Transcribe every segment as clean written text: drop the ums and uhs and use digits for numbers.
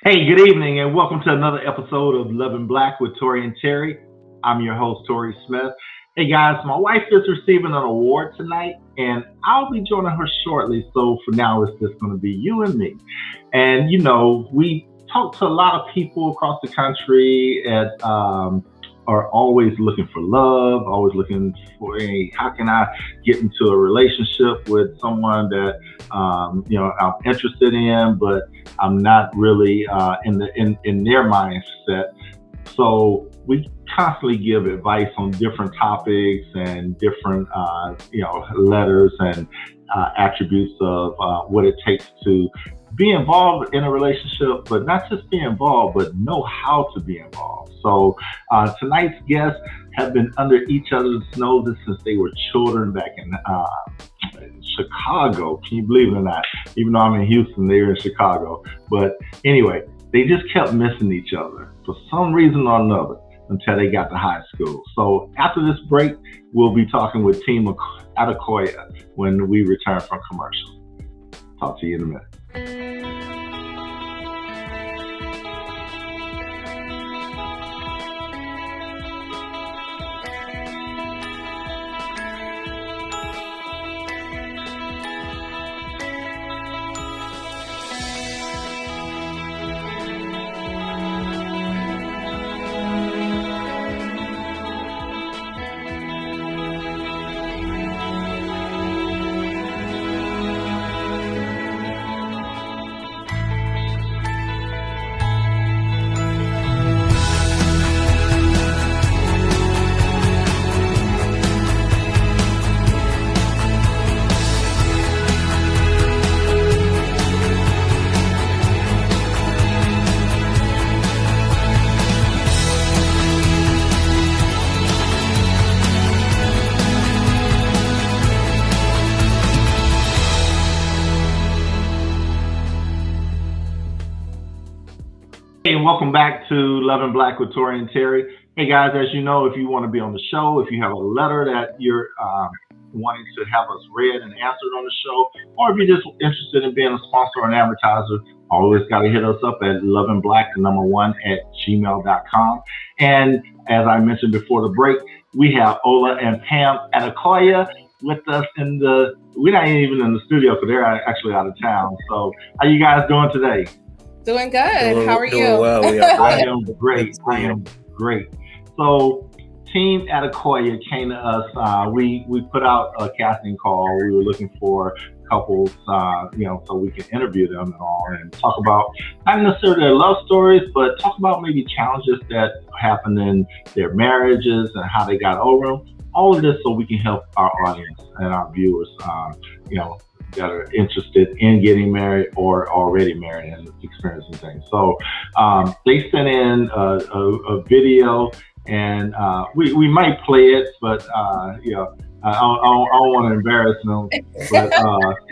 Hey, good evening, and welcome to another episode of Loving Black with Tory and Teri. I'm your host, Tory Smith. Hey, guys, my wife is receiving an award tonight, and I'll be joining her shortly. So for now, it's just going to be you and me. And, we talk to a lot of people across the country and are always looking for love, always looking for, hey, how can I get into a relationship with someone that, I'm interested in, but I'm not really in their mindset. So we constantly give advice on different topics and different letters and attributes of what it takes to be involved in a relationship, but not just be involved, but know how to be involved. So tonight's guests have been under each other's noses since they were children back in Chicago. Can you believe it or not? Even though I'm in Houston, they're in Chicago. But anyway, they just kept missing each other for some reason or another until they got to high school. So after this break, we'll be talking with Team Adekoya when we return from commercial. Talk to you in a minute. Hey, and welcome back to Loving Black with Tory and Teri. Hey guys, as you know, if you want to be on the show, if you have a letter that you're wanting to have us read and answered on the show, or if you're just interested in being a sponsor or an advertiser, always got to hit us up at lovingblack1@gmail.com. And as I mentioned before the break, we have Ola and Pam Adekoya with us we're not even in the studio because they're actually out of town. So how you guys doing today? Doing good. How are you? Doing well. We are I am great. So Team Adekoya came to us. We put out a casting call. We were looking for couples, so we can interview them and all and talk about not necessarily their love stories, but talk about maybe challenges that happened in their marriages and how they got over them. All of this so we can help our audience and our viewers, that are interested in getting married or already married and experiencing things. So they sent in a video, and we might play it, but I don't want to embarrass them. But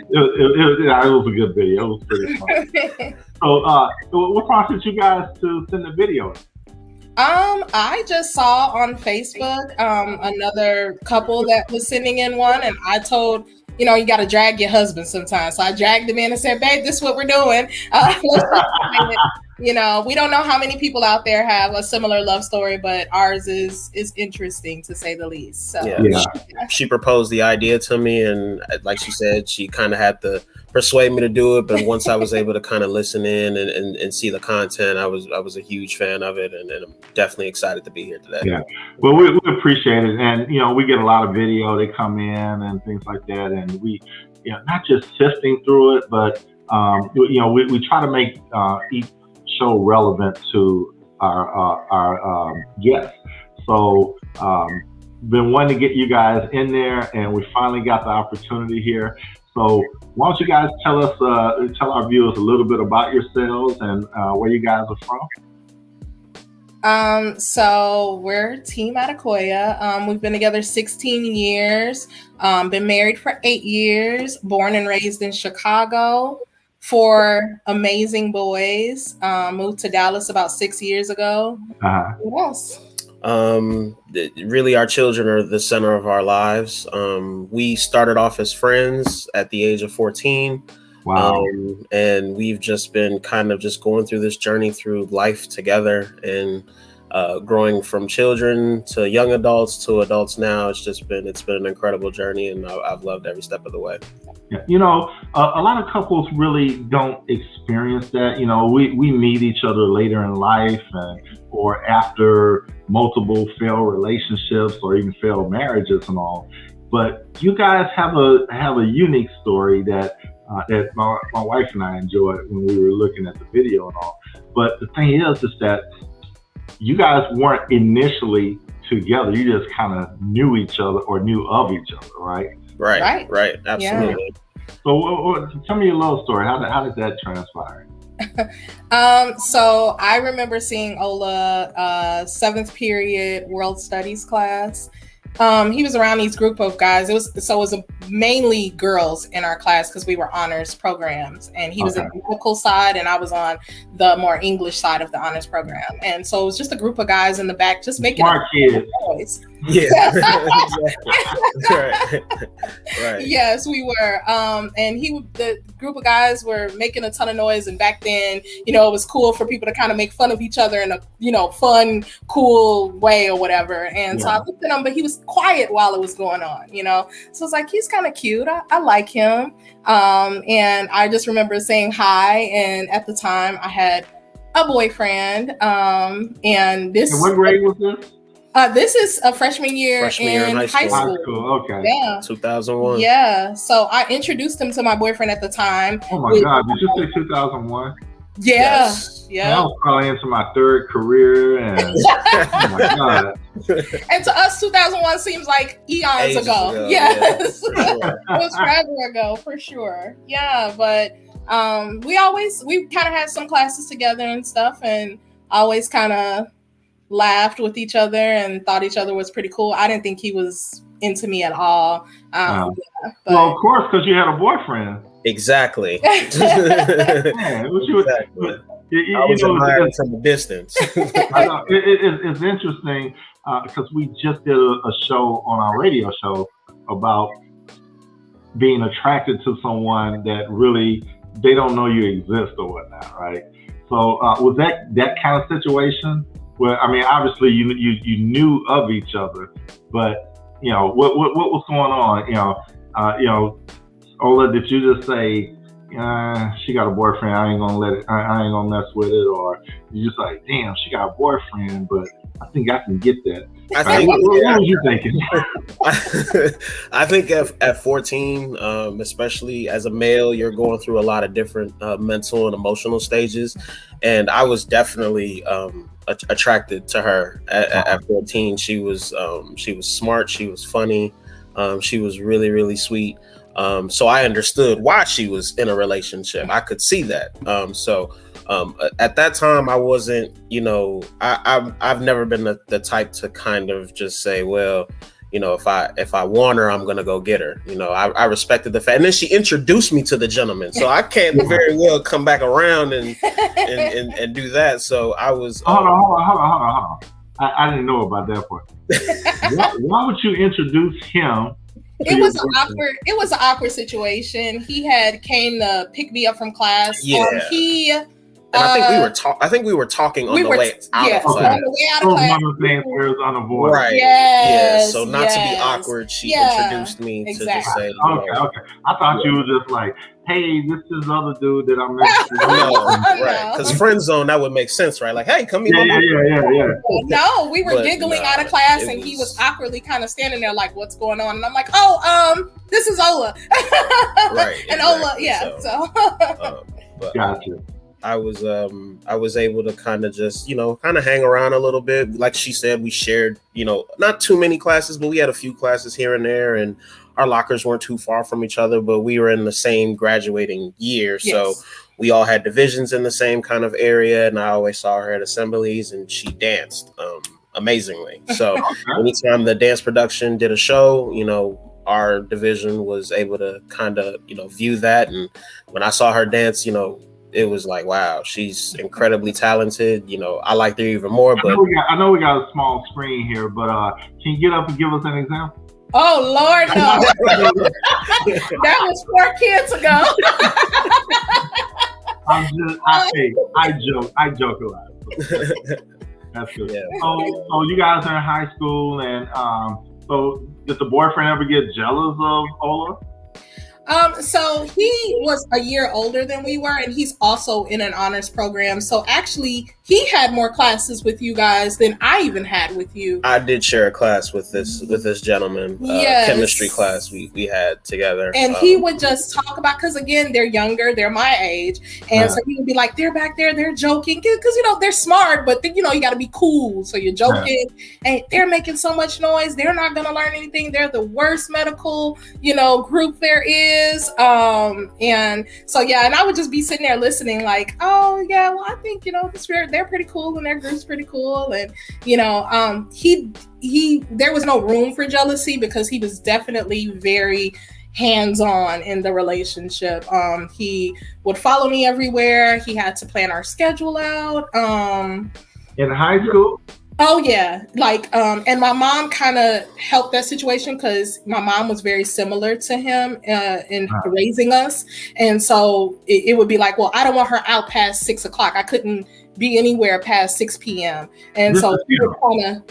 it was a good video. It was pretty fun. So what prompted you guys to send the video? I just saw on Facebook another couple that was sending in one, and I told you got to drag your husband sometimes. So I dragged him in and said, babe, this is what we're doing. We don't know how many people out there have a similar love story, but ours is interesting to say the least. So yeah. She proposed the idea to me, and like she said, she kind of had to persuade me to do it. But once I was able to kind of listen in and see the content, I was a huge fan of it, and I'm definitely excited to be here today. Yeah, well, we appreciate it, and we get a lot of video. They come in and things like that, and we, not just sifting through it, but we try to make each show relevant to our guests. So been wanting to get you guys in there, and we finally got the opportunity here. So why don't you guys tell our viewers a little bit about yourselves and where you guys are from? So we're Team Adekoya. We've been together 16 years, been married for 8 years, born and raised in Chicago, 4 amazing boys, moved to Dallas about 6 years ago. What else? Really, our children are the center of our lives. We started off as friends at the age of 14. Wow. And we've just been kind of just going through this journey through life together, and growing from children to young adults to adults now. It's been an incredible journey, and I've loved every step of the way. Yeah. A lot of couples really don't experience that. We meet each other later in life, or after multiple failed relationships or even failed marriages and all. But you guys have a unique story that my wife and I enjoyed when we were looking at the video and all. But the thing is that you guys weren't initially together. You just kind of knew each other or knew of each other, right? Right. Absolutely. Yeah. So tell me a little story. How did that transpire? So I remember seeing Ola 7th period world studies class. He was around these group of guys. It was mainly girls in our class because we were honors programs, and he was in the medical side and I was on the more English side of the honors program. And so it was just a group of guys in the back just making smart kids. Noise. Yeah. Right. Yes, we were. And the group of guys were making a ton of noise, and back then, it was cool for people to kind of make fun of each other in a fun, cool way or whatever. And so I looked at him, but he was quiet while it was going on, So it's like, he's kind of cute. I like him. And I just remember saying hi. And at the time I had a boyfriend. And this. And what grade was this? This is a freshman year in high school. Okay. Yeah. 2001. Yeah. So I introduced him to my boyfriend at the time. Oh my God. Did you say 2001? Yeah. Yes. Yeah. I was probably into my third career, and oh my God. And to us, 2001 seems like eons ago. Yes. It was forever ago, for sure. Yeah. But we kind of had some classes together and stuff, and always kind of laughed with each other and thought each other was pretty cool. I didn't think he was into me at all. Well, of course, because you had a boyfriend. Exactly. Yeah, I was admiring from a distance. I know. It's interesting because we just did a show on our radio show about being attracted to someone that really they don't know you exist or whatnot, right? So was that kind of situation? Well, I mean, obviously you knew of each other, but what was going on? Ola, did you just say she got a boyfriend? I ain't gonna mess with it, or you just like, damn, she got a boyfriend, but I think I can get that. What were you thinking? I think at 14, especially as a male, you're going through a lot of different mental and emotional stages, and I was definitely attracted to her at 14. She was smart, she was funny, she was really, really sweet. So I understood why she was in a relationship. I could see that. At that time, I wasn't, I've never been the type to kind of just say, well, if I want her, I'm gonna go get her. I respected the fact, and then she introduced me to the gentleman, so I can't very well come back around and do that. So I was. Hold on. I didn't know about that part. Why would you introduce him? It was an awkward situation. He had came to pick me up from class. Yeah. And I think we were talking on the way out of class. On the way out of class. On the board. Right. Yes, yeah. So not to be awkward, she introduced me to just say. Okay. I thought you were just like, hey, this is the other dude that I'm messing with. No, right. Because friend zone, that would make sense, right? Like, hey, come here. Yeah. No, we were giggling out of class, and he was awkwardly kind of standing there like, what's going on? And I'm like, this is Ola. Right. And Ola, yeah. So. Gotcha. I was able to kind of just, kind of hang around a little bit. Like she said, we shared, not too many classes, but we had a few classes here and there, and our lockers weren't too far from each other, but we were in the same graduating year. Yes. So we all had divisions in the same kind of area, and I always saw her at assemblies, and she danced amazingly. So anytime the dance production did a show, our division was able to kind of, view that. And when I saw her dance, it was like, wow, she's incredibly talented. I liked her even more. But I know we got a small screen here, but can you get up and give us an example? Oh Lord, no! That was 4 kids ago. I joke a lot. So. That's good. Yeah. So you guys are in high school, and so did the boyfriend ever get jealous of Ola? So he was a year older than we were, and he's also in an honors program. So actually, he had more classes with you guys than I even had with you. I did share a class with this gentleman, yes. Chemistry class we had together. And he would just talk about, because again, they're younger, they're my age. And so he would be like, they're back there, they're joking. Because, they're smart, but you got to be cool. So you're joking, and they're making so much noise. They're not going to learn anything. They're the worst medical, group there is. And so, and I would just be sitting there listening like, oh yeah, well, I think, they're pretty cool and their group's pretty cool. And, there was no room for jealousy because he was definitely very hands-on in the relationship. He would follow me everywhere. He had to plan our schedule out. In high school? Oh yeah, and my mom kind of helped that situation because my mom was very similar to him in raising us, and so it would be like, well, I don't want her out past 6 o'clock. I couldn't be anywhere past 6 p.m. And so we were kind of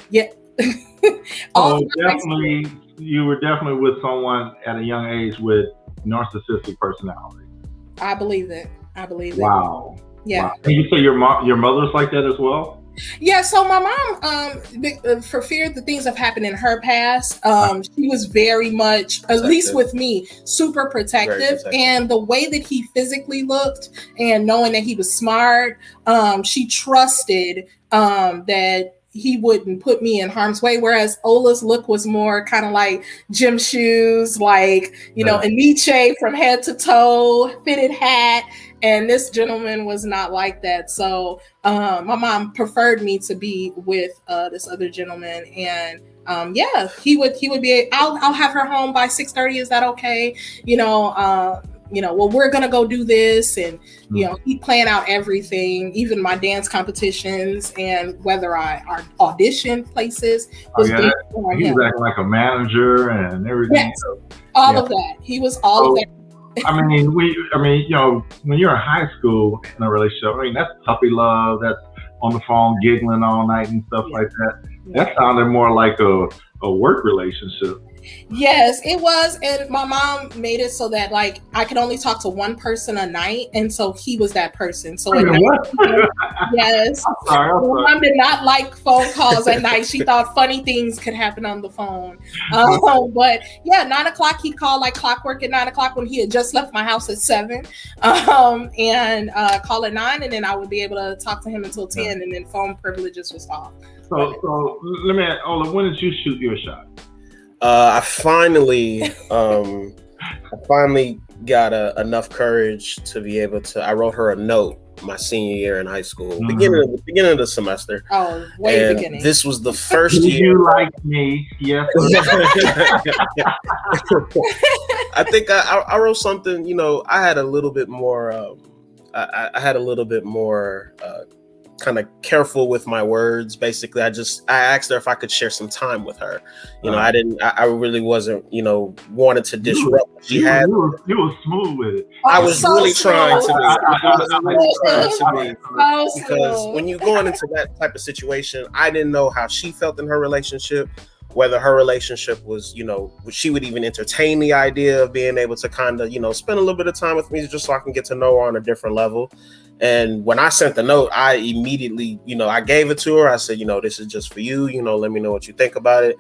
definitely, you were definitely with someone at a young age with narcissistic personality. I believe it. Wow. Yeah. Wow. And you say your mother's like that as well? Yeah, so my mom, for fear that things have happened in her past, she was very much, at least with me, super protective. And the way that he physically looked and knowing that he was smart, she trusted that he wouldn't put me in harm's way. Whereas Ola's look was more kind of like gym shoes, like, Aniche from head to toe, fitted hat. And this gentleman was not like that. So my mom preferred me to be with this other gentleman. And he would be, I'll have her home by 6:30. Is that okay? Well, we're going to go do this. And, he'd plan out everything, even my dance competitions and whether I audition places. He was acting like a manager and everything. Yes, all of that. He was all of that. when you're in high school in a relationship, that's puppy love. That's on the phone giggling all night and stuff like that. That sounded more like a work relationship. Yes, it was. And my mom made it so that I could only talk to one person a night. And so he was that person. So at night, yes. I'm sorry. My mom did not like phone calls at night. She thought funny things could happen on the phone. But 9 o'clock, he'd call like clockwork at 9 o'clock when he had just left my house at 7 and call at 9. And then I would be able to talk to him until 10 and then phone privileges was off. So let me ask, Ola, when did you shoot your shot? I finally got enough courage to be able to. I wrote her a note my senior year in high school, beginning of the semester. Oh, way beginning. This was the first year. You like me? Yes. I think I wrote something. I had a little bit more. I had a little bit more. Kind of careful with my words. Basically, I asked her if I could share some time with her. I really wasn't, wanted to disrupt what she had. You were smooth with it. I was really trying to be. Because when you're going into that type of situation, I didn't know how she felt in her relationship, whether her relationship was, she would even entertain the idea of being able to kind of, spend a little bit of time with me just so I can get to know her on a different level. And when I sent the note, I immediately, I gave it to her. I said, this is just for you. Let me know what you think about it.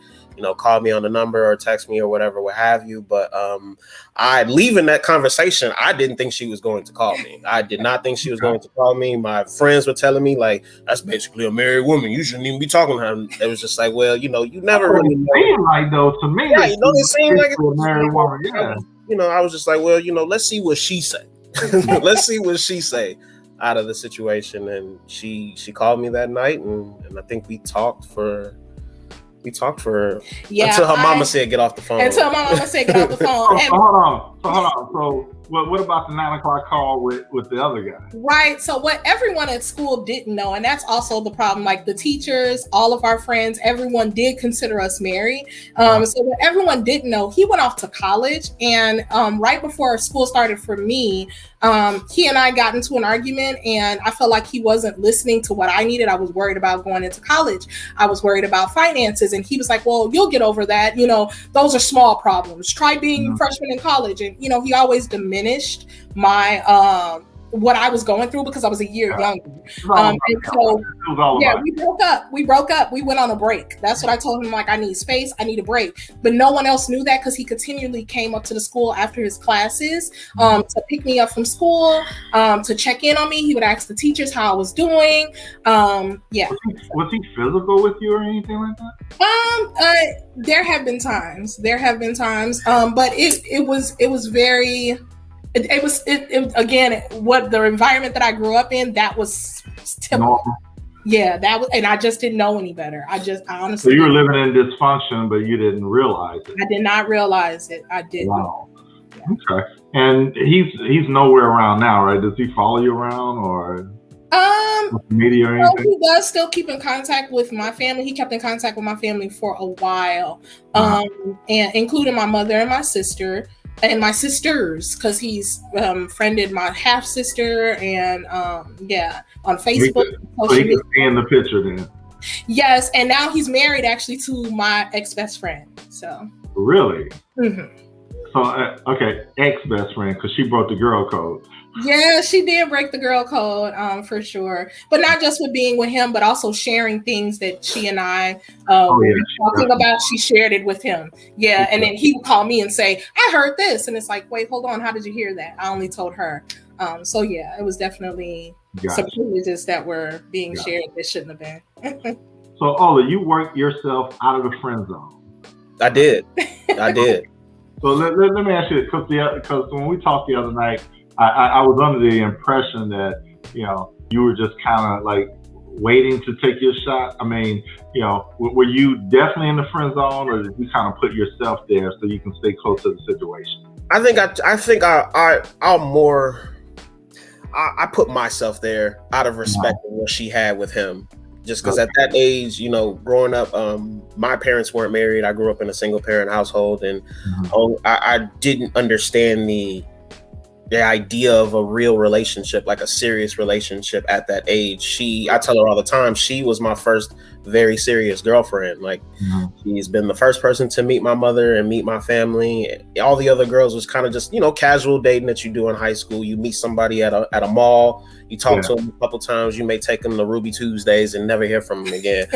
Call me on the number or text me or whatever, what have you. But leaving that conversation, I didn't think she was going to call me. I did not think she was going to call me. My friends were telling me, that's basically a married woman. You shouldn't even be talking to her. It was just like, well, you never really know. To me, it seemed like a married woman. Yeah. I was just like, well, let's see what she said. Let's see what she say out of the situation. And she called me that night, and I think we talked for until her mama said get off the phone. Until my mama said get off the phone. Hold on. So what about the 9 o'clock call with the other guy? Right. So what everyone at school didn't know, and that's also the problem, like the teachers, all of our friends, everyone did consider us married. So what everyone didn't know, he went off to college, and right before school started for me, he and I got into an argument, and I felt like he wasn't listening to what I needed. I was worried about going into college. I was worried about finances. And he was like, well, you'll get over that. Those are small problems. Try being a freshman in college. And, he always diminished my, what I was going through because I was a year younger. And so, we broke up. We went on a break. That's what I told him. Like, I need space. I need a break. But no one else knew that because he continually came up to the school after his classes to pick me up from school, to check in on me. He would ask the teachers how I was doing. Was he physical with you or anything like that? There have been times. But it was very. It was again, what the environment that I grew up in, that was typical. Normal. Yeah, that was, and I just didn't know any better. I honestly. So you were living in dysfunction, but you didn't realize it. I did not realize it. I didn't. Wow. Okay. And he's nowhere around now, right? Does he follow you around or media or anything? He does still keep in contact with my family. He kept in contact with my family for a while, and including my mother and my sister. And my sisters, because he's friended my half sister and on Facebook. So he can see in the picture then. Yes, and now he's married actually to my ex-best friend. So really, mm-hmm. So ex-best friend, because she broke the girl code. Yeah, she did break the girl code for sure. But not just with being with him, but also sharing things that she and I were talking about. She shared it with him. Yeah, and then he would call me and say, I heard this. And it's like, wait, hold on. How did you hear that? I only told her. So yeah, it was definitely some privileges that were being shared that shouldn't have been. So Ola, you worked yourself out of the friend zone. I did. So let me ask you, because when we talked the other night, I was under the impression that, you were just kind of like waiting to take your shot. I mean, were you definitely in the friend zone, or did you kind of put yourself there so you can stay close to the situation? I put myself there out of respect for what she had with him. Just because at that age, growing up, my parents weren't married. I grew up in a single parent household, and I didn't understand the idea of a real relationship, like a serious relationship at that age. I tell her all the time, she was my first very serious girlfriend. Like, she's been the first person to meet my mother and meet my family. All the other girls was kind of just, casual dating that you do in high school. You meet somebody at a mall, you talk to them a couple times, you may take them to Ruby Tuesdays and never hear from them again.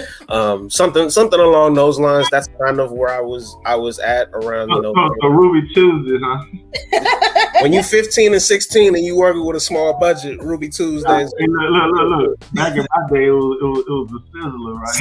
Something along those lines. That's kind of where I was at around, So Ruby Tuesdays, huh? When you're 15 and 16 and you working with a small budget, Ruby Tuesdays. Hey, look. Back in my day, it was the Sizzler, right?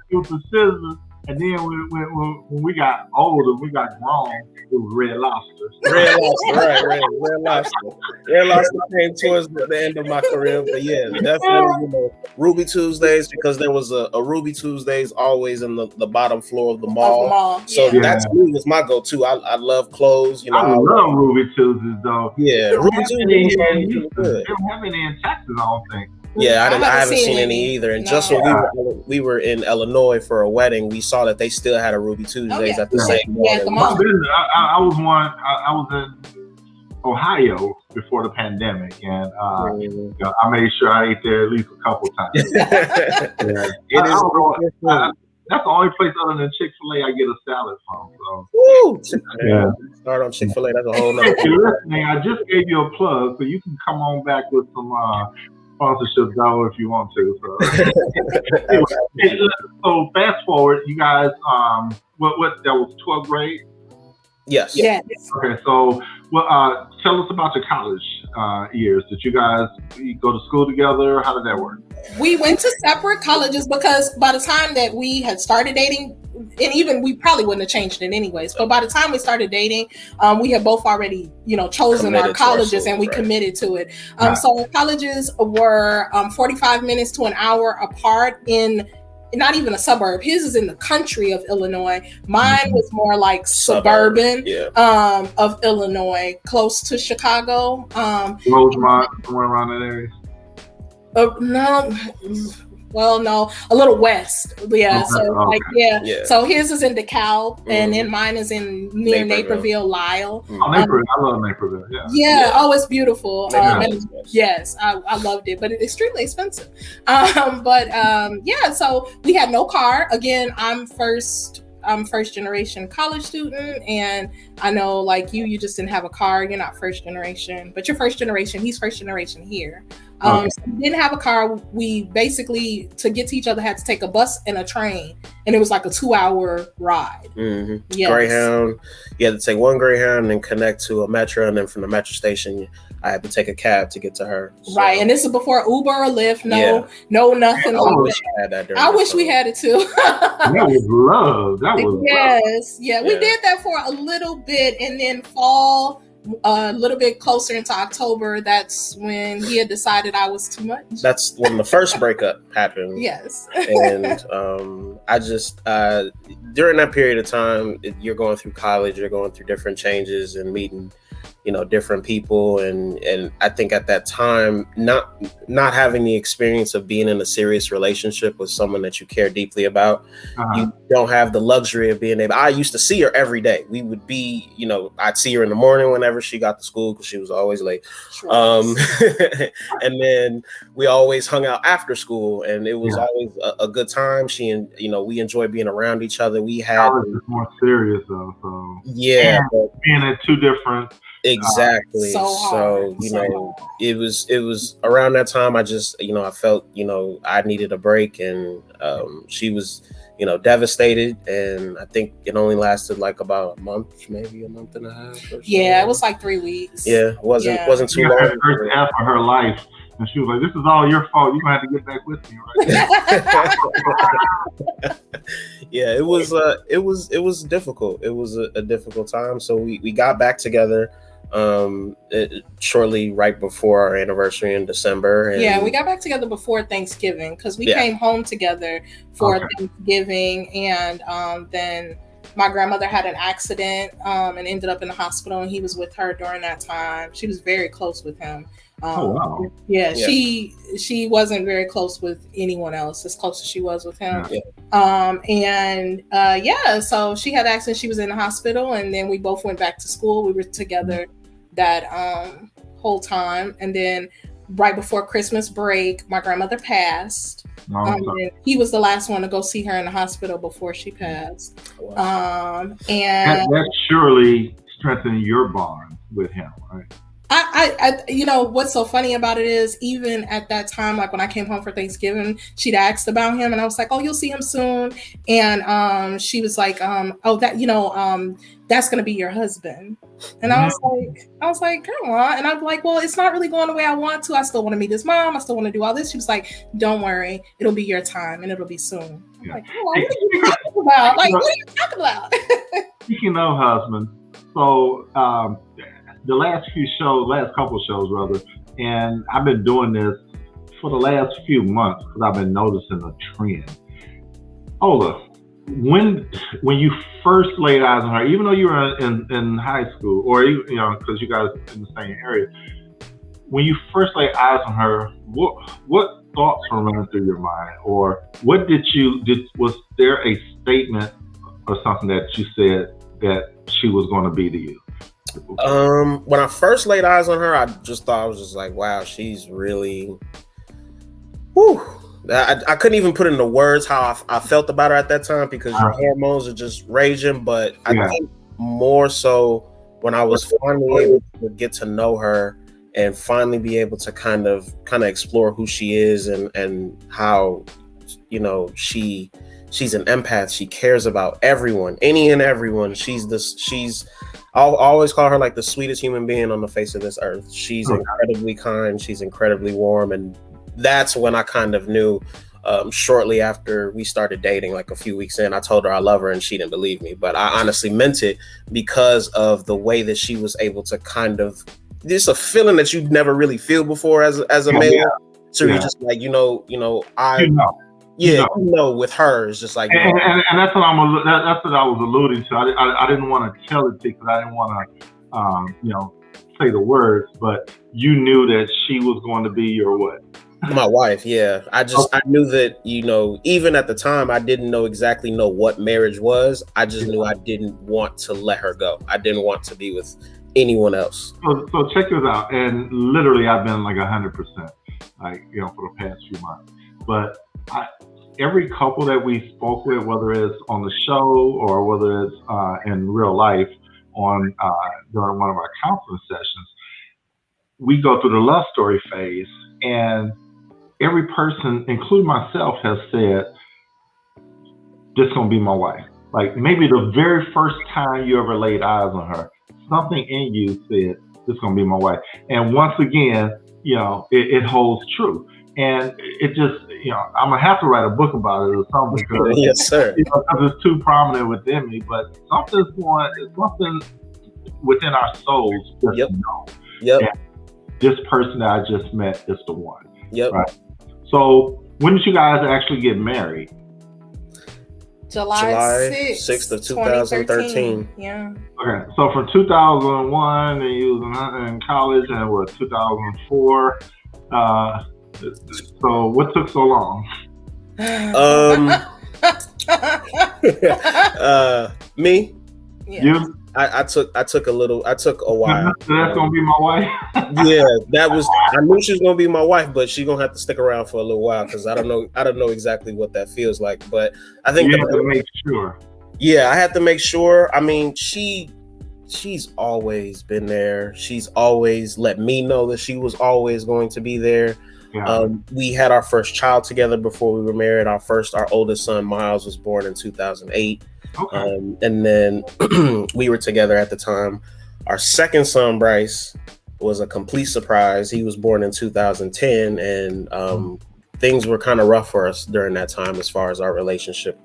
It was the Sizzler. And then when we got older, we got grown, it was Red Lobster. Red Lobster, right? Red Lobster. Red Lobster came towards the end of my career, but yeah, definitely, Ruby Tuesdays, because there was a Ruby Tuesdays always in the bottom floor of the mall. So that's me, was my go-to. I love clothes. I love Ruby Tuesdays though. Yeah, Ruby Tuesdays. They don't have any in Texas, I don't think. Yeah, I haven't seen any either. And just when we were in Illinois for a wedding, we saw that they still had a Ruby Tuesdays at the same mall. I was in Ohio before the pandemic, and I made sure I ate there at least a couple times. That's the only place other than Chick-fil-A I get a salad from. So. Woo! Start on Chick-fil-A. That's a whole nother. If you're listening, I just gave you a plug, so you can come on back with some sponsorship though if you want to. So, anyway, so fast forward, you guys. What that was 12th grade? Yes. Okay, so tell us about your college years. Did you guys go to school together? How did that work? We went to separate colleges because by the time that we had started dating, and even we probably wouldn't have changed it anyways, but by the time we started dating, we had both already, chosen committed our colleges and we committed to it. So our colleges were 45 minutes to an hour apart in not even a suburb. His is in the country of Illinois. Mine was more like suburban of Illinois, close to Chicago. Rosemont, somewhere around that area. No. Well, no, a little west. Yeah. Okay. So his is in DeKalb, and then mine is near Naperville, Lisle. Naperville. I love Naperville. Yeah. Oh, it's beautiful. Yes, I loved it, but it's extremely expensive. So we had no car. Again, I'm first generation college student, and I know like you just didn't have a car. You're not first generation, but you're first generation. He's first generation here. So we didn't have a car. We basically, to get to each other, had to take a bus and a train, and it was like a 2-hour ride. Mm-hmm. Yes. Greyhound. You had to take one Greyhound and then connect to a metro, and then from the metro station, I had to take a cab to get to her. So. Right, and this is before Uber or Lyft. No, nothing. I wish I had that. I wish we had it too. That was love. That was yes, love. Yeah. We did that for a little bit, and then fall. A little bit closer into October, that's when he had decided I was too much. That's when the first breakup happened. Yes. And I just during that period of time, you're going through college, you're going through different changes and meeting different people, and I think at that time, not having the experience of being in a serious relationship with someone that you care deeply about, you don't have the luxury of being able. I used to see her every day. We would be, I'd see her in the morning whenever she got to school because she was always late. And then we always hung out after school, and it was always a good time. We enjoyed being around each other. We had more serious though. So being at two different. Exactly. So it was around that time I just I felt I needed a break, and she was devastated, and I think it only lasted like about a month, maybe a month and a half. Or so. Yeah, it was like 3 weeks. Yeah, it wasn't too long. Her first half of her life, and she was like, "This is all your fault. You're gonna have to get back with me." Right? Yeah, it was difficult. It was a difficult time. So we got back together shortly right before our anniversary in December. And we got back together before Thanksgiving because we came home together for Thanksgiving, and then my grandmother had an accident and ended up in the hospital, and he was with her during that time. She was very close with him. She wasn't very close with anyone else as close as she was with him. So she had an accident. She was in the hospital, and then we both went back to school. We were together that whole time, and then right before Christmas break, my grandmother passed. And he was the last one to go see her in the hospital before she passed. And that surely strengthened your bond with him, right? I what's so funny about it is, even at that time, like when I came home for Thanksgiving, she'd asked about him, and I was like, "Oh, you'll see him soon." And she was like, that's gonna be your husband. And I was like, come on. And I'm like, well, it's not really going the way I want to. I still want to meet his mom. I still want to do all this. She was like, don't worry, it'll be your time, and it'll be soon. I'm like, what are you talking about? Like, what are you talking about? Speaking of husband, so the last couple of shows rather, and I've been doing this for the last few months because I've been noticing a trend. Ola, when you first laid eyes on her, even though you were in high school, or because you guys are in the same area, when you first laid eyes on her, what thoughts were running through your mind, or what was there a statement or something that you said that she was going to be to you? When I first laid eyes on her, I was just like, wow, she's really, whew. I couldn't even put into words how I felt about her at that time because your hormones are just raging. But I think more so when I was finally able to get to know her and finally be able to kind of explore who she is and how, she's an empath. She cares about everyone, any and everyone. I'll always call her like the sweetest human being on the face of this earth. She's incredibly kind. She's incredibly warm. And that's when I kind of knew, shortly after we started dating, like a few weeks in, I told her I love her and she didn't believe me. But I honestly meant it because of the way that she was able to kind of, there's a feeling that you'd never really feel before as a male. So you're just like, Yeah, with her, it's just like, and that's what that's what I was alluding to. I didn't want to tell it because I didn't want to, say the words, but you knew that she was going to be your what? My wife, yeah. I knew that, even at the time, I didn't know what marriage was. I just knew I didn't want to let her go. I didn't want to be with anyone else. So check this out. And literally, I've been like 100%, like, for the past few months. But every couple that we spoke with, whether it's on the show or whether it's in real life during one of our counseling sessions, we go through the love story phase, and every person, including myself, has said, this is going to be my wife. Like maybe the very first time you ever laid eyes on her, something in you said, this is going to be my wife. And once again, it holds true. And it just, I'm going to have to write a book about it or something because, yes, sir. Because it's too prominent within me. But something within our souls just know. Yep. This person that I just met is the one. Yep. Right. So when did you guys actually get married? July 6th of 2013. Yeah. Okay. So from 2001, and you was in college, and 2004. So what took so long? Me. Yeah. You? I took a while. So that's gonna be my wife. Yeah, I knew she was gonna be my wife, but she's gonna have to stick around for a little while because I don't know exactly what that feels like. But I think you have to make sure. Yeah, I had to make sure. I mean, she's always been there. She's always let me know that she was always going to be there. Yeah. We had our first child together before we were married. Our oldest son, Miles, was born in 2008. Okay. And then we were together at the time. Our second son, Bryce, was a complete surprise. He was born in 2010, and things were kind of rough for us during that time as far as our relationship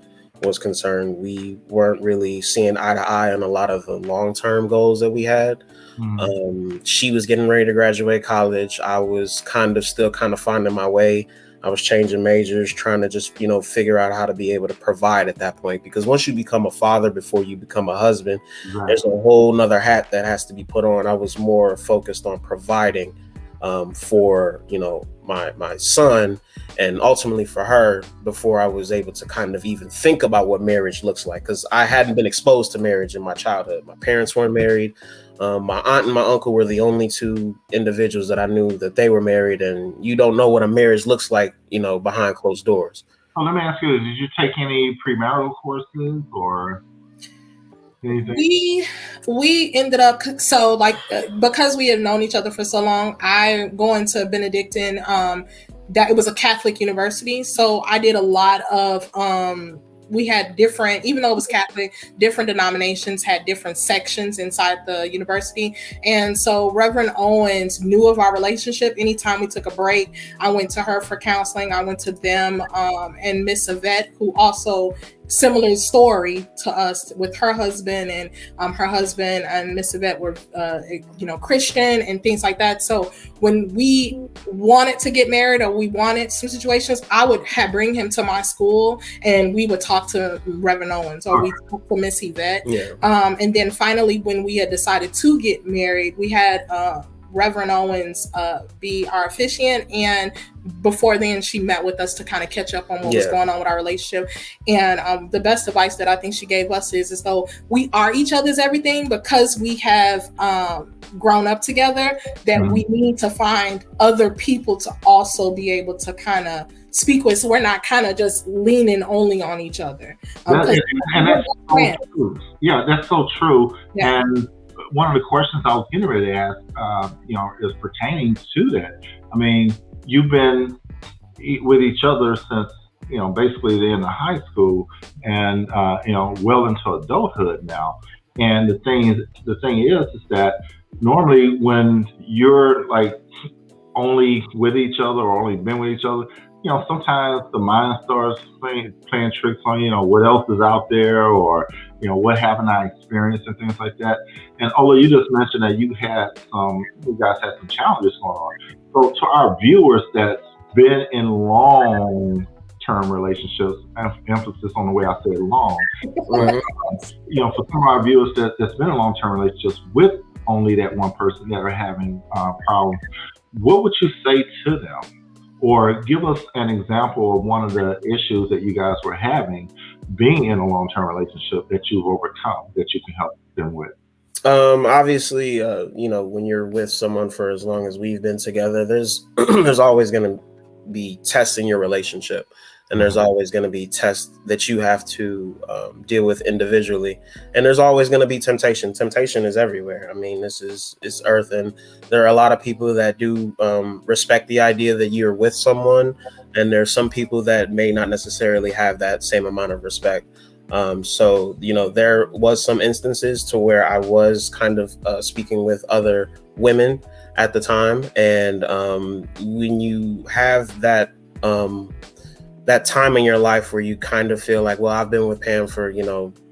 was concerned. We weren't really seeing eye to eye on a lot of the long-term goals that we had. She was getting ready to graduate college. I was still finding my way. I was changing majors, trying to just, figure out how to be able to provide at that point. Because once you become a father before you become a husband, right, there's a whole nother hat that has to be put on. I was more focused on providing for, my son and ultimately for her before I was able to kind of even think about what marriage looks like. Because I hadn't been exposed to marriage in my childhood. My parents weren't married. My aunt and my uncle were the only two individuals that I knew that they were married, and you don't know what a marriage looks like, behind closed doors. Oh, let me ask you, did you take any premarital courses or anything? We ended up, because we had known each other for so long, I going to Benedictine, that it was a Catholic university. So I did a lot of, we had different, even though it was Catholic, different denominations had different sections inside the university. And so Reverend Owens knew of our relationship. Anytime we took a break, I went to her for counseling. I went to them, and Miss Yvette, who also similar story to us with her husband, and her husband and Miss Yvette were, Christian and things like that. So when we wanted to get married or we wanted some situations, I would bring him to my school and we would talk to Reverend Owens or we talked to Miss Yvette. Yeah. And then finally, when we had decided to get married, we had Reverend Owens be our officiant, and before then she met with us to kind of catch up on what was going on with our relationship. And the best advice that I think she gave us is though we are each other's everything, because we have grown up together, that we need to find other people to also be able to kind of speak with, so we're not kind of just leaning only on each other. And that's so true. Yeah, that's so true. Yeah. And one of the questions I was getting ready to ask, is pertaining to that. I mean, you've been with each other since, basically the end of high school and, well into adulthood now. And the thing is that normally when you're like only with each other or only been with each other, sometimes the mind starts playing tricks on, what else is out there, or, what haven't I experienced and things like that. And although you just mentioned that you guys had some challenges going on. So to our viewers that's been in long term relationships, emphasis on the way I said long. Mhm. For some of our viewers that's been in long-term relationships with only that one person that are having problems, what would you say to them? Or give us an example of one of the issues that you guys were having being in a long-term relationship that you've overcome that you can help them with. Obviously, when you're with someone for as long as we've been together, there's there's always going to be tests in your relationship, and there's always going to be tests that you have to deal with individually, and there's always going to be temptation. Temptation is everywhere. I mean, it's earth, and there are a lot of people that do respect the idea that you're with someone, and there's some people that may not necessarily have that same amount of respect. So there was some instances to where I was kind of speaking with other women at the time, and when you have that that time in your life where you kind of feel like, well, I've been with Pam for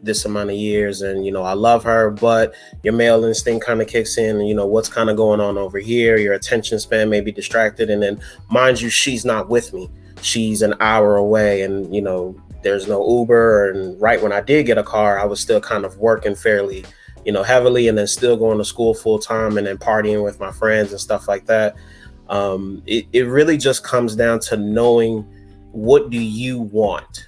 this amount of years, and I love her, but your male instinct kind of kicks in, and what's kind of going on over here. Your attention span may be distracted, and then mind you, she's not with me. She's an hour away, and there's no Uber. And right when I did get a car, I was still kind of working fairly, heavily, and then still going to school full time, and then partying with my friends and stuff like that. It really just comes down to knowing what do you want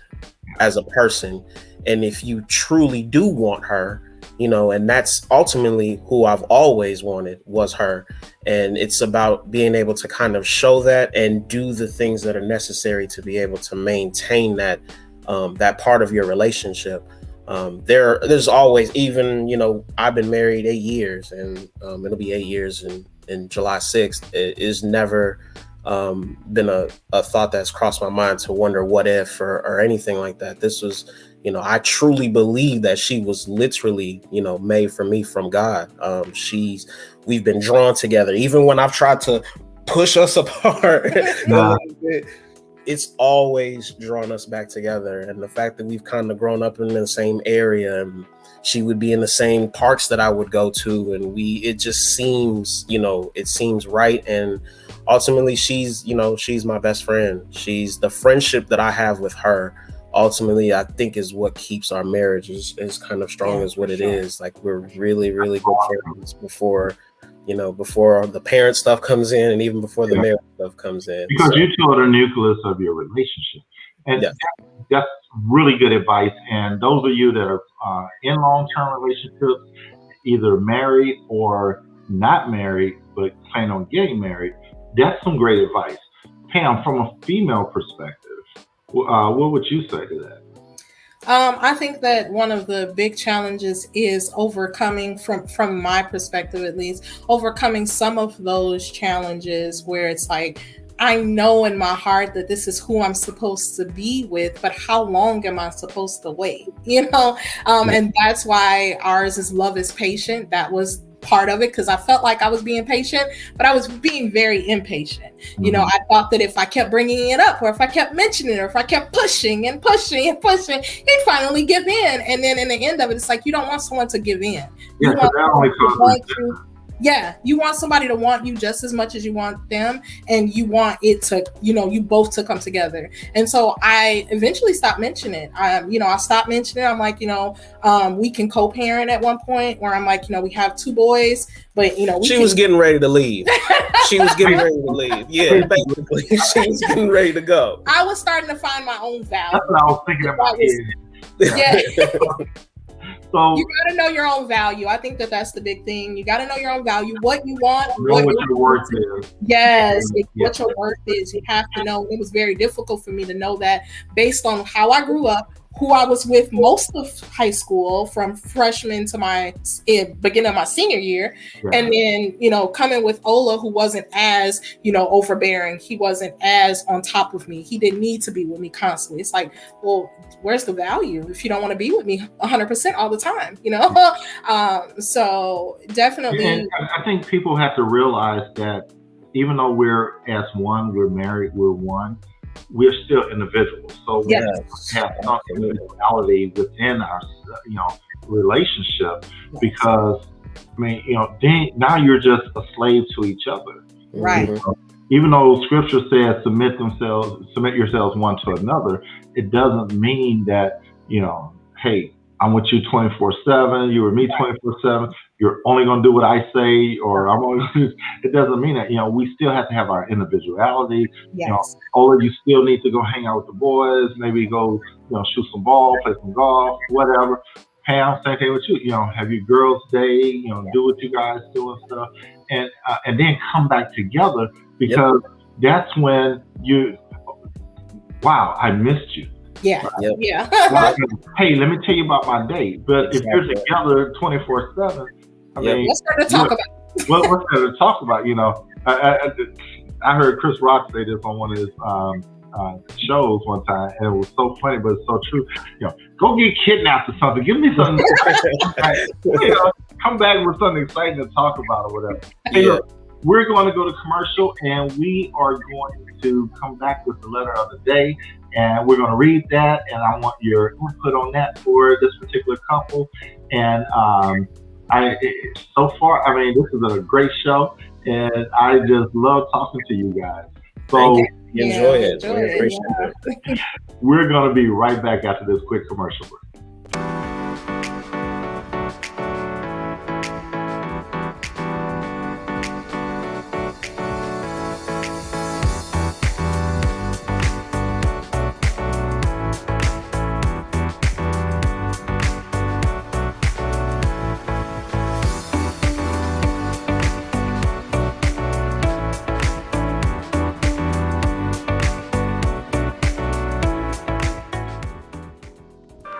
as a person. And if you truly do want her, and that's ultimately who I've always wanted, was her. And it's about being able to kind of show that and do the things that are necessary to be able to maintain that that part of your relationship. There's always, even, I've been married 8 years, and it'll be 8 years in July 6th. It is never been a thought that's crossed my mind to wonder what if or anything like that. This was, I truly believe that she was literally, made for me from God. We've been drawn together, even when I've tried to push us apart. It's always drawn us back together. And the fact that we've kind of grown up in the same area, and she would be in the same parks that I would go to, and it just seems, it seems right. And ultimately she's my best friend. She's the friendship that I have with her. Ultimately, I think is what keeps our marriage is kind of strong as what it is. Like, we're really, really good friends before the parent stuff comes in, and even before the marriage stuff comes in. Because you two are the nucleus of your relationship. And that's really good advice. And those of you that are in long-term relationships, either married or not married, but plan on getting married, that's some great advice. Pam, from a female perspective, what would you say to that? I think that one of the big challenges is overcoming, from my perspective at least, overcoming some of those challenges where it's like, I know in my heart that this is who I'm supposed to be with, but how long am I supposed to wait? And that's why ours is love is patient. That was part of it, because I felt like I was being patient, but I was being very impatient. I thought that if I kept bringing it up, or if I kept mentioning it, or if I kept pushing and pushing and pushing, he'd finally give in. And then in the end of it, it's like, you don't want someone to give in. You want somebody to want you just as much as you want them, and you want it to, you both to come together. And so I eventually stopped mentioning it. I stopped mentioning it. I'm like, we can co-parent at one point, where I'm like, we have 2 boys, but she was getting ready to leave. She was getting ready to leave. Yeah, basically, she was getting ready to go. I was starting to find my own value. That's what I was thinking about. Yeah. So you got to know your own value. I think that's the big thing. You got to know your own value, what you want, what your worth is. Yes, what your worth is. You have to know. It was very difficult for me to know that based on how I grew up, who I was with most of high school, from freshman to my beginning of my senior year. Yeah. And then, coming with Ola, who wasn't as, overbearing. He wasn't as on top of me. He didn't need to be with me constantly. It's like, well, where's the value if you don't want to be with me 100% all the time, So definitely. And I think people have to realize that even though we're as one, we're married, we're one, we're still individuals. So we have some individuality within our, relationship, because, then now you're just a slave to each other. Right. even though Scripture says submit yourselves one to another, it doesn't mean that hey, I'm with you 24/7. You with me 24/7. You're only going to do what I say, or I'm only. It doesn't mean that. We still have to have our individuality. Yes. Ola, you still need to go hang out with the boys. Maybe go, shoot some ball, play some golf, whatever. Pam, same thing with you. Have your girls' day. Do what you guys do and stuff, and then come back together because that's when wow, I missed you. Yeah. Right? Yep. Yeah. Hey, let me tell you about my day. But if you're together 24/7, I mean, what's there to talk about? What's there to talk about? I heard Chris Rock say this on one of his shows one time, and it was so funny, but it's so true. Go get kidnapped or something. Give me something. Come back with something exciting to talk about or whatever. Hey, look, we're going to go to commercial, and we are going to come back with the letter of the day, and we're going to read that, and I want your input on that for this particular couple. And so far, I mean, this is a great show, and I just love talking to you guys. So enjoy it. We're going to be right back after this quick commercial break.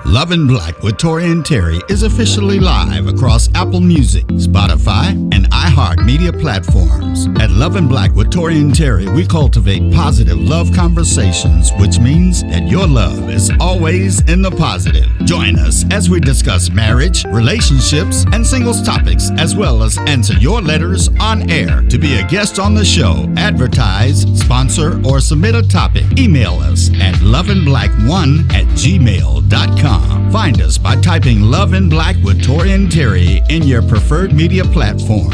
Lovin' Black with Tory and Teri is officially live across Apple Music, Spotify, and iHeartMedia platforms. At Lovin' Black with Tory and Teri, we cultivate positive love conversations, which means that your love is always in the positive. Join us as we discuss marriage, relationships, and singles topics, as well as answer your letters on air. To be a guest on the show, advertise, sponsor, or submit a topic, email us at loveandblack1@gmail.com. Find us by typing Love in Black with Tory and Teri in your preferred media platform.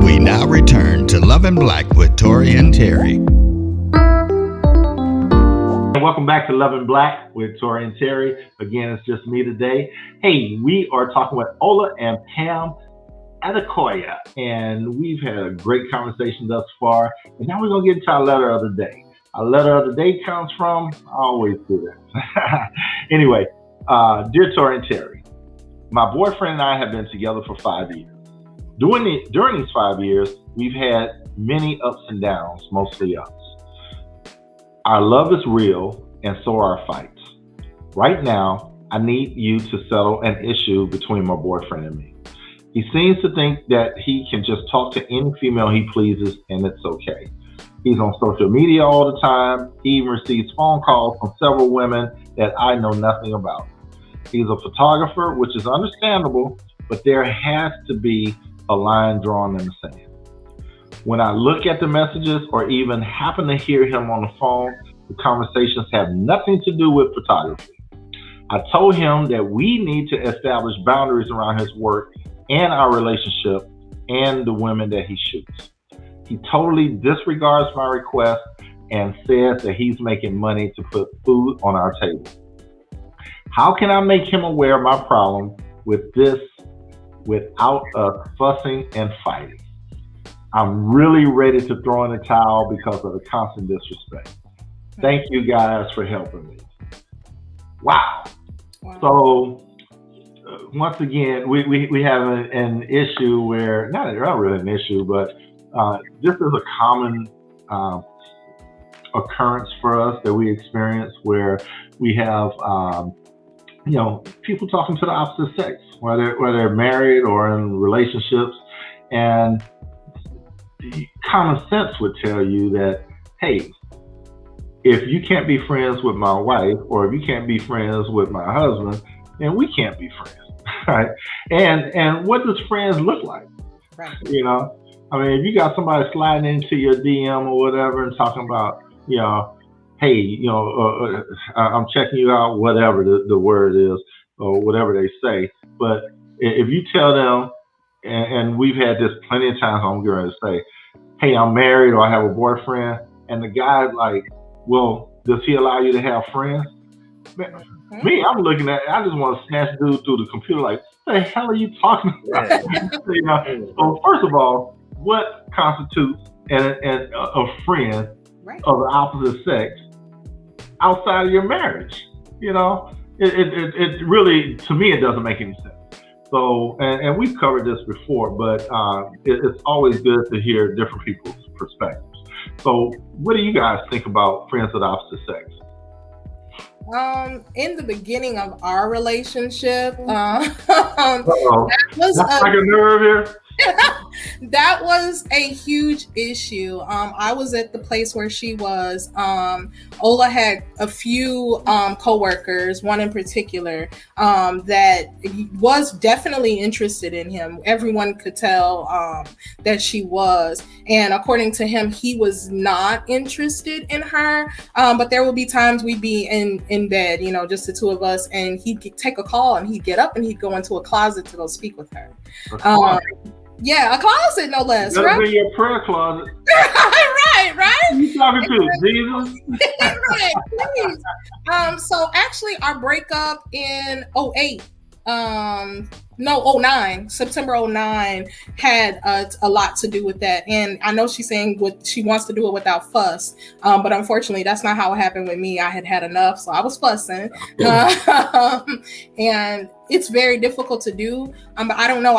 We now return to Love in Black with Tory and Teri. And welcome back to Love in Black with Tory and Teri. Again, it's just me today. Hey, we are talking with Ola and Pam Adekoya, and we've had a great conversation thus far. And now we're going to get into our letter of the day. Our letter of the day comes from, I always do that. Anyway, dear Tory and Teri, my boyfriend and I have been together for 5 years. During these 5 years, we've had many ups and downs, mostly ups. Our love is real, and so are our fights. Right now, I need you to settle an issue between my boyfriend and me. He seems to think that he can just talk to any female he pleases, and it's okay. He's on social media all the time. He even receives phone calls from several women that I know nothing about. He's a photographer, which is understandable, but there has to be a line drawn in the sand. When I look at the messages or even happen to hear him on the phone, the conversations have nothing to do with photography. I told him that we need to establish boundaries around his work and our relationship and the women that he shoots. He totally disregards my request and says that he's making money to put food on our table. How can I make him aware of my problem with this without us fussing and fighting? I'm really ready to throw in the towel because of the constant disrespect. Thank you guys for helping me. Wow. So once again, we have an issue where, not really an issue, but this is a common occurrence for us that we experience where we have, people talking to the opposite sex, whether they're married or in relationships, and common sense would tell you that, hey, if you can't be friends with my wife, or if you can't be friends with my husband, then we can't be friends, right? And what does friends look like? Right. I mean, if you got somebody sliding into your DM or whatever and talking about, hey, I'm checking you out, whatever the word is, or whatever they say. But if you tell them, and we've had this plenty of times. I'm going to say, "Hey, I'm married or I have a boyfriend," and the guy's like, "Well, does he allow you to have friends?" Man, me, I'm looking at it, I just want to snatch dude through the computer like, what the hell are you talking about? You know? So first of all, what constitutes a friend of the opposite sex outside of your marriage? You know, it really, to me, it doesn't make any sense. So, and we've covered this before, but it's always good to hear different people's perspectives. So what do you guys think about friends of the opposite sex? In the beginning of our relationship, that was like a nerve here. That was a huge issue. I was at the place where she was. Ola had a few coworkers, one in particular, that was definitely interested in him. Everyone could tell that she was. And according to him, he was not interested in her. But there would be times we'd be in bed, you know, just the two of us, and he'd take a call and he'd get up and he'd go into a closet to go speak with her. Yeah, a closet, no less. That'll be your prayer closet. right. Who you talking to, Jesus? Right, please. So actually, our breakup in 08, 09, September 09 had a lot to do with that. And I know she's saying she wants to do it without fuss, but unfortunately, that's not how it happened with me. I had enough, so I was fussing. And it's very difficult to do. But I don't know.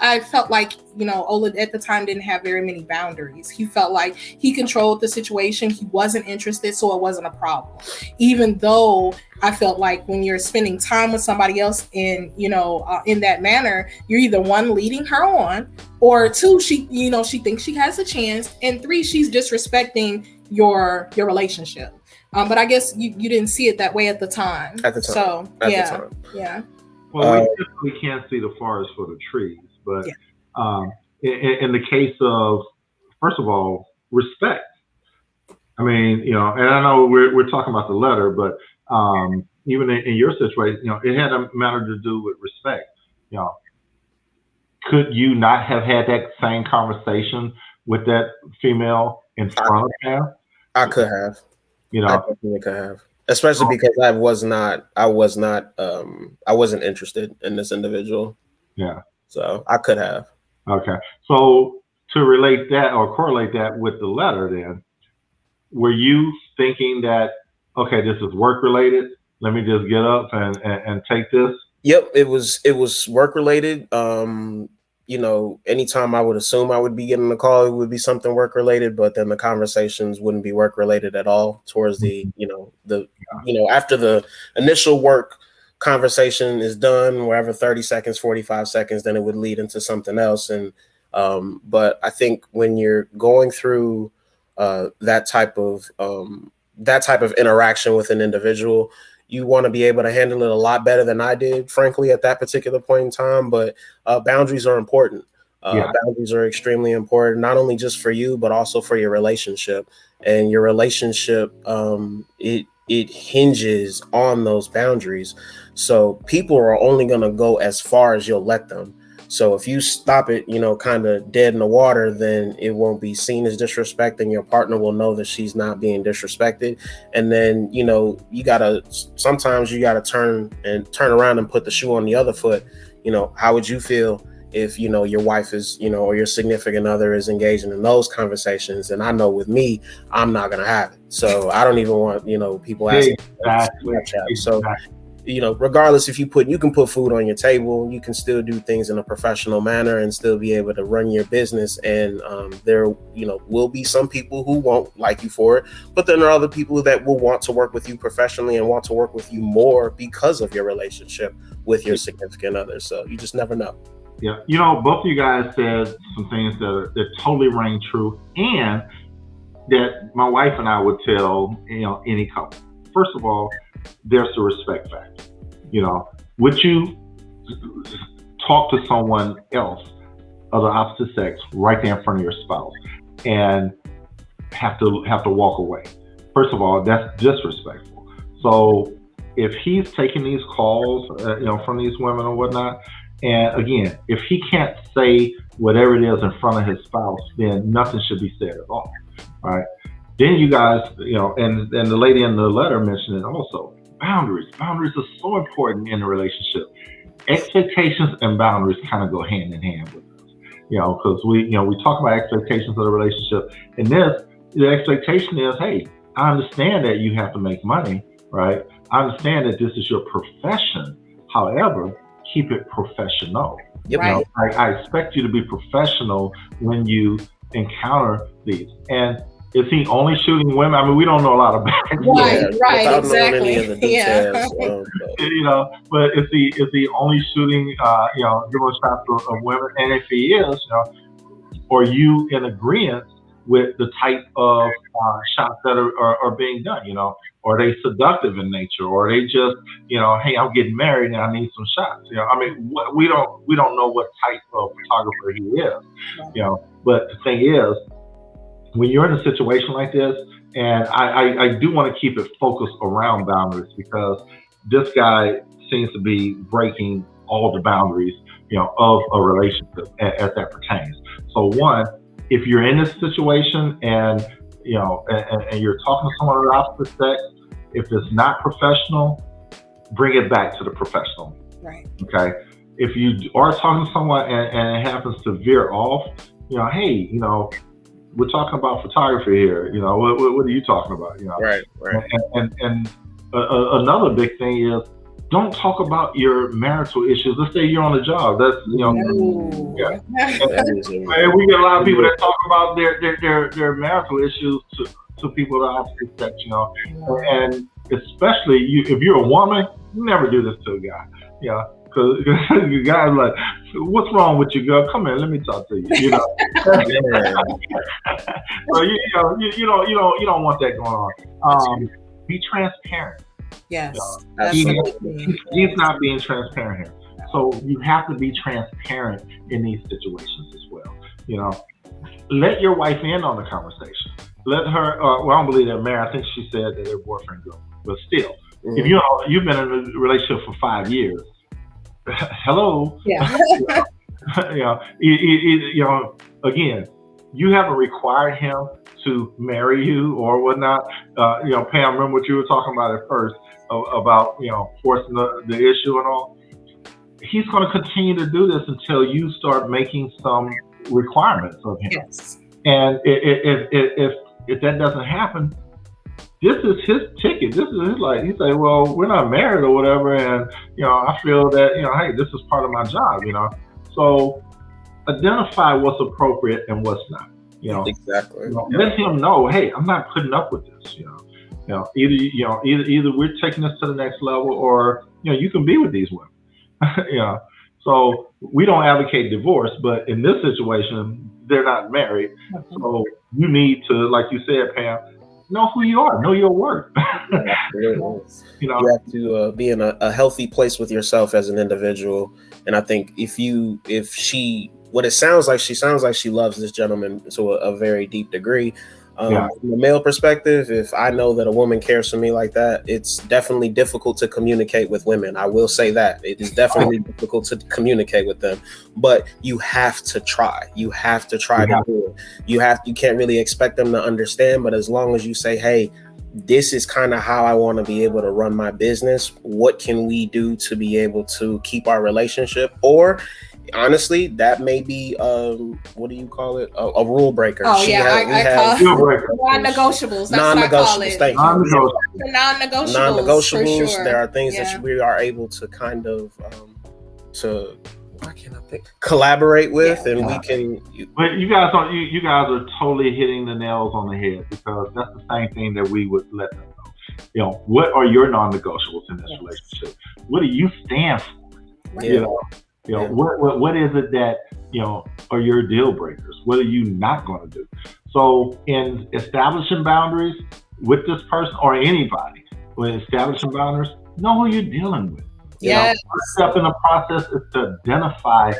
I felt like, you know, Ola at the time didn't have very many boundaries. He felt like he controlled the situation. He wasn't interested, so it wasn't a problem. Even though I felt like when you're spending time with somebody else in, you know, in that manner, you're either one, leading her on, or two, she thinks she has a chance, and three, she's disrespecting your relationship. But I guess you didn't see it that way at the time. So yeah. Well, we definitely can't see the forest for the trees, but in the case of, first of all, respect. I mean, you know, and I know we're talking about the letter, but even in your situation, you know, it had a matter to do with respect. You know, could you not have had that same conversation with that female in front of him? I could have. You know, I definitely could have. Especially because I wasn't interested in this individual. Yeah. So I could have. Okay. So to relate that or correlate that with the letter, then, were you thinking that, okay, this is work related? Let me just get up and take this? Yep. It was work related. You know, anytime I would assume I would be getting a call, it would be something work related, but then the conversations wouldn't be work related at all towards the, after the initial work conversation is done, wherever 30 seconds, 45 seconds, then it would lead into something else. And, but I think when you're going through that type of interaction with an individual, you want to be able to handle it a lot better than I did, frankly, at that particular point in time. But boundaries are important. Boundaries are extremely important, not only just for you, but also for your relationship. And your relationship, it hinges on those boundaries. So people are only going to go as far as you'll let them. So if you stop it, you know, kind of dead in the water, then it won't be seen as disrespect, and your partner will know that she's not being disrespected. And then, you know, sometimes you gotta turn around and put the shoe on the other foot. You know, how would you feel if, you know, your wife is, you know, or your significant other is engaging in those conversations? And I know with me, I'm not gonna have it. So I don't even want, you know, people asking. Exactly. So, you know, regardless if you can put food on your table, you can still do things in a professional manner and still be able to run your business. And there, you know, will be some people who won't like you for it, but then there are other people that will want to work with you professionally and want to work with you more because of your relationship with your significant other. So you just never know. Yeah. You know, both of you guys said some things that totally rang true, and that my wife and I would tell, you know, any couple. First of all, there's the respect factor. You know, would you talk to someone else of the opposite sex right there in front of your spouse and have to walk away? First of all, that's disrespectful. So if he's taking these calls, you know, from these women or whatnot, And again, if he can't say whatever it is in front of his spouse, then nothing should be said at all. Right? Then you guys, and the lady in the letter mentioned it also. Boundaries. Boundaries are so important in a relationship. Expectations and boundaries kind of go hand in hand with this. Because we talk about expectations of the relationship. And the expectation is, hey, I understand that you have to make money, right? I understand that this is your profession. However, keep it professional. Yep. Right. I expect you to be professional when you encounter these. And is he only shooting women? I mean, we don't know a lot about it. Right, without exactly. knowing any of the details. But is he only shooting, giving shots of women? And if he is, are you in agreement with the type of shots that are being done? Are they seductive in nature, or are they just, hey, I'm getting married and I need some shots? I mean, we don't know what type of photographer he is. But the thing is, when you're in a situation like this, and I do want to keep it focused around boundaries, because this guy seems to be breaking all the boundaries, of a relationship as that pertains. So one, if you're in this situation and you're talking to someone of the opposite sex, if it's not professional, bring it back to the professional. Right. Okay. If you are talking to someone and it happens to veer off, hey, we're talking about photography here. What are you talking about? Right. And another big thing is, don't talk about your marital issues. Let's say you're on the job. That's yeah. And we get a lot of people that talk about their marital issues to people of the opposite sex. And especially if you're a woman, you never do this to a guy. Because the guy's like, what's wrong with you, girl? Come here, let me talk to you. So you don't want that going on. Be transparent. Yes. He's not being transparent here. So you have to be transparent in these situations as well. Let your wife in on the conversation. Let her. Well, I don't believe they're married. I think she said that they're boyfriend girl. But still, if you've been in a relationship for 5 years. Hello. Yeah. Again, you haven't required him to marry you or whatnot. Pam, remember what you were talking about at first about forcing the issue and all. He's going to continue to do this until you start making some requirements of him. Yes. And if that doesn't happen, this is his ticket. This is his life. He say, well, we're not married or whatever, and I feel that hey, this is part of my job. So identify what's appropriate and what's not. Exactly. Let him know, hey, I'm not putting up with this. Either we're taking this to the next level, or you can be with these women. So we don't advocate divorce, but in this situation, they're not married. So you need to, like you said, Pam, know who you are, know your worth. You have to be in a healthy place with yourself as an individual. And I think what it sounds like, she loves this gentleman to a very deep degree. From a male perspective, if I know that a woman cares for me like that, it's definitely difficult to communicate with women. I will say that it is definitely difficult to communicate with them, but you have to try. You have to try to do it. You can't really expect them to understand, but as long as you say, hey, this is kind of how I want to be able to run my business. What can we do to be able to keep our relationship? Or honestly, that may be what do you call it? A rule breaker. Oh, I call it non-negotiables. That's what I call it. Thank you. Non-negotiables. For sure. There are things that we are able to kind of collaborate with, and we can. But you guys are totally hitting the nails on the head, because that's the same thing that we would let them know. What are your non-negotiables in this relationship? What do you stand for? What is it that are your deal breakers? What are you not going to do? So in establishing boundaries with this person or anybody, when establishing boundaries, know who you're dealing with. First step in the process is to identify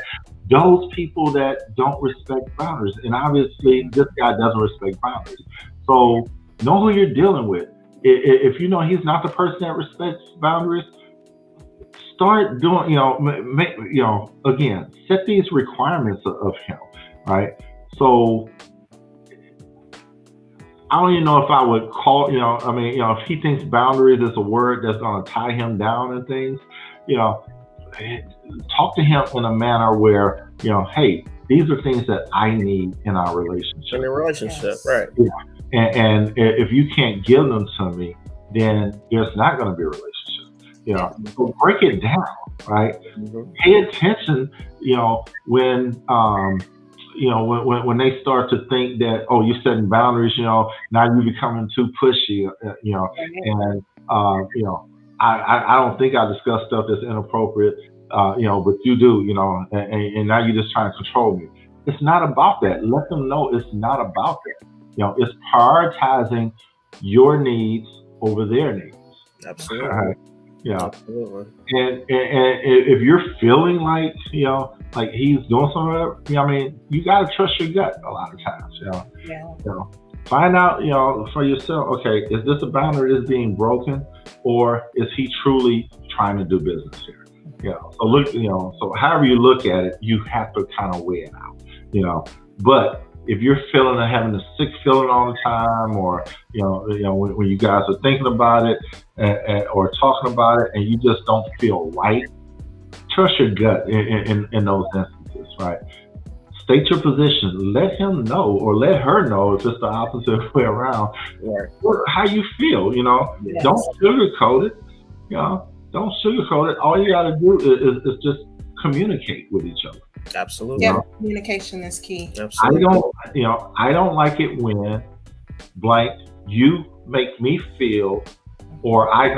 those people that don't respect boundaries. And obviously, this guy doesn't respect boundaries. So know who you're dealing with. If you know he's not the person that respects boundaries, start doing, again, set these requirements of him, right? So I don't even know if I would call, if he thinks boundaries is a word that's going to tie him down and things, talk to him in a manner where, hey, these are things that I need in our relationship. In a relationship, right. Yeah. And if you can't give them to me, then there's not going to be a relationship. So break it down, right? Mm-hmm. Pay attention, when they start to think that, oh, you're setting boundaries, now you're becoming too pushy, and I don't think I discuss stuff that's inappropriate, but you do, and now you're just trying to control me. It's not about that. Let them know it's not about that. It's prioritizing your needs over their needs. Absolutely. Right? Yeah. Absolutely. And if you're feeling like, like he's doing something, you got to trust your gut a lot of times, Find out, for yourself, okay, is this a boundary that's being broken, or is he truly trying to do business here? So look, so however you look at it, you have to kind of weigh it out, But if you're feeling and having a sick feeling all the time, or when you guys are thinking about it or talking about it, and you just don't feel right, trust your gut in those instances, right? State your position. Let him know, or let her know if it's the opposite way around. Right. How you feel, Yes. Don't sugarcoat it. Don't sugarcoat it. All you got to do is just communicate with each other. Absolutely. Yeah, communication is key. Absolutely. I don't like it when blank you make me feel, or I'm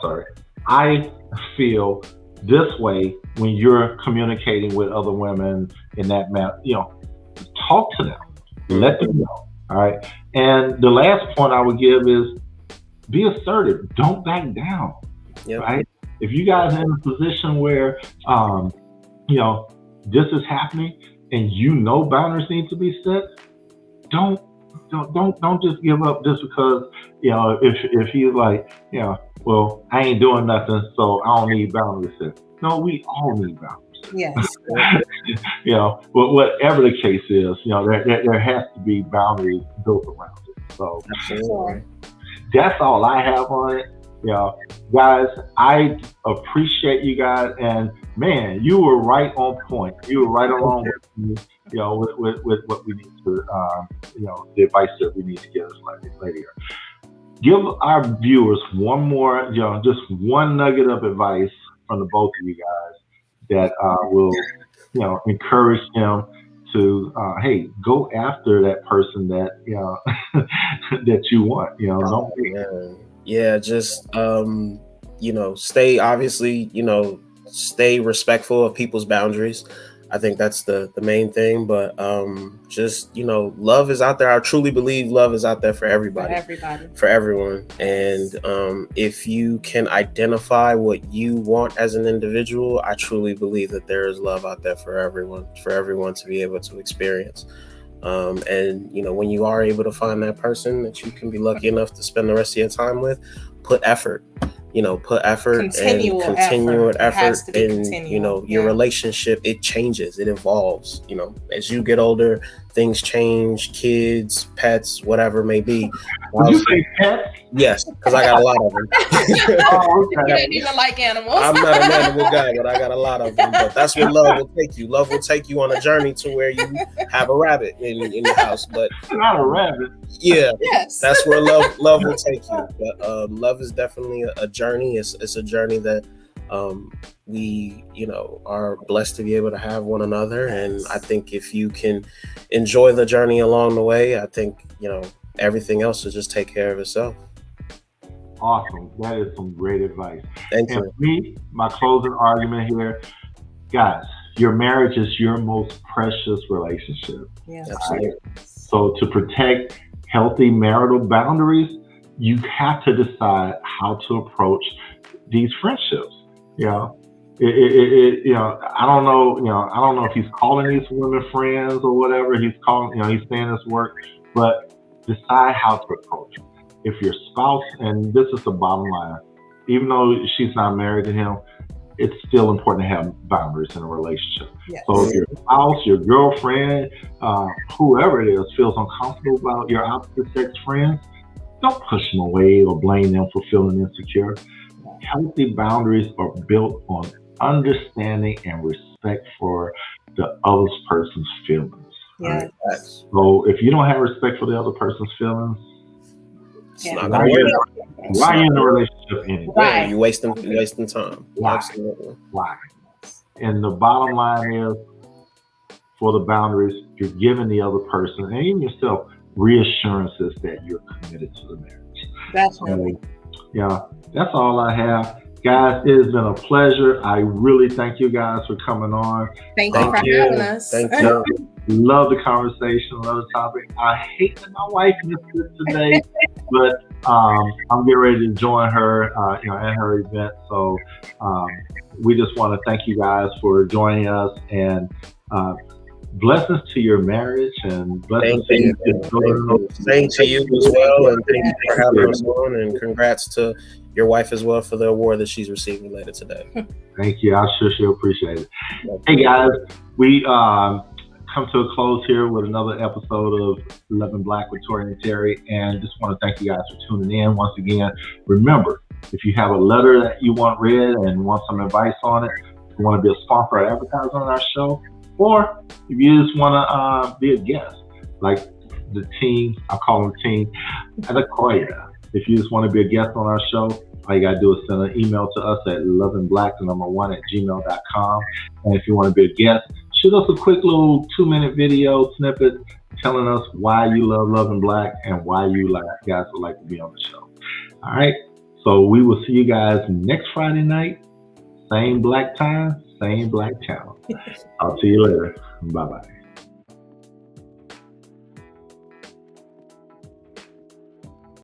sorry. I feel this way when you're communicating with other women in that manner. Talk to them. Let them know. All right. And the last point I would give is be assertive. Don't back down. Yep. Right. If you guys are in a position where, this is happening and boundaries need to be set, don't just give up just because, if he's like, well, I ain't doing nothing, so I don't need boundaries set. No, we all need boundaries set. Yes. But whatever the case is, there has to be boundaries built around it. So Absolutely. That's all I have on it. Guys, I appreciate you guys, and man, you were right on point. You were right along with me, with what we need to, the advice that we need to give us later. Give our viewers one more, just one nugget of advice from the both of you guys that will, encourage them to, hey, go after that person that, that you want. Just stay respectful of people's boundaries. I think that's the main thing, but love is out there. I truly believe love is out there for everybody, for everyone. And if you can identify what you want as an individual, I truly believe that there is love out there for everyone to be able to experience. And when you are able to find that person that you can be lucky enough to spend the rest of your time with, put effort. Continual effort, and your relationship, it changes, it evolves. As you get older, things change. Kids, pets, whatever it may be. Did you say pets? Yes, because I got a lot of them. You don't even like animals. I'm not an animal guy, but I got a lot of them. But that's where love will take you. Love will take you on a journey to where you have a rabbit in your house. But not a rabbit. Yeah, yes. That's where love will take you. But love is definitely a journey. It's a journey that we are blessed to be able to have one another. And I think if you can enjoy the journey along the way, I think everything else will just take care of itself. Awesome. That is some great advice. Thank you. For me, my closing argument here, guys, your marriage is your most precious relationship. Yes. Absolutely. So to protect healthy marital boundaries, you have to decide how to approach these friendships. I don't know if he's calling these women friends or whatever. He's saying this work, but decide how to approach them. If your spouse, and this is the bottom line, even though she's not married to him, it's still important to have boundaries in a relationship. Yes. So if your spouse, your girlfriend, whoever it is, feels uncomfortable about your opposite sex friends, don't push them away or blame them for feeling insecure. Healthy boundaries are built on understanding and respect for the other person's feelings. Yes. Right? So if you don't have respect for the other person's feelings, Yeah. why are you in a relationship anyway? Right. You're wasting time. Why? Absolutely. Why? And the bottom line is, for the boundaries, you're giving the other person and even yourself reassurances that you're committed to the marriage. Definitely. So, yeah, that's all I have. Guys, it has been a pleasure. I really thank you guys for coming on. Thank you for having us. Thank you. Love the conversation, love the topic. I hate that my wife missed it today, but I'm getting ready to join her, at her event. So we just want to thank you guys for joining us, and blessings to your marriage, and blessings to you. Same to you as well, and thank you for having us on, and congrats to your wife as well for the award that she's receiving later today. Thank you. I sure she'll appreciate it. Hey guys, we come to a close here with another episode of 11 Black with Tory and Teri, and just want to thank you guys for tuning in once again. Remember, if you have a letter that you want read and want some advice on it, if you want to be a sponsor or advertiser on our show, or if you just want to be a guest, like the team, I call them team, Adekoya. If you just want to be a guest on our show, all you got to do is send an email to us at loveandblack1@gmail.com. And if you want to be a guest, shoot us a quick little 2-minute video snippet telling us why you love Love and Black and why you guys would like to be on the show. All right. So we will see you guys next Friday night. Same black time, same black channel. I'll see you later. Bye-bye.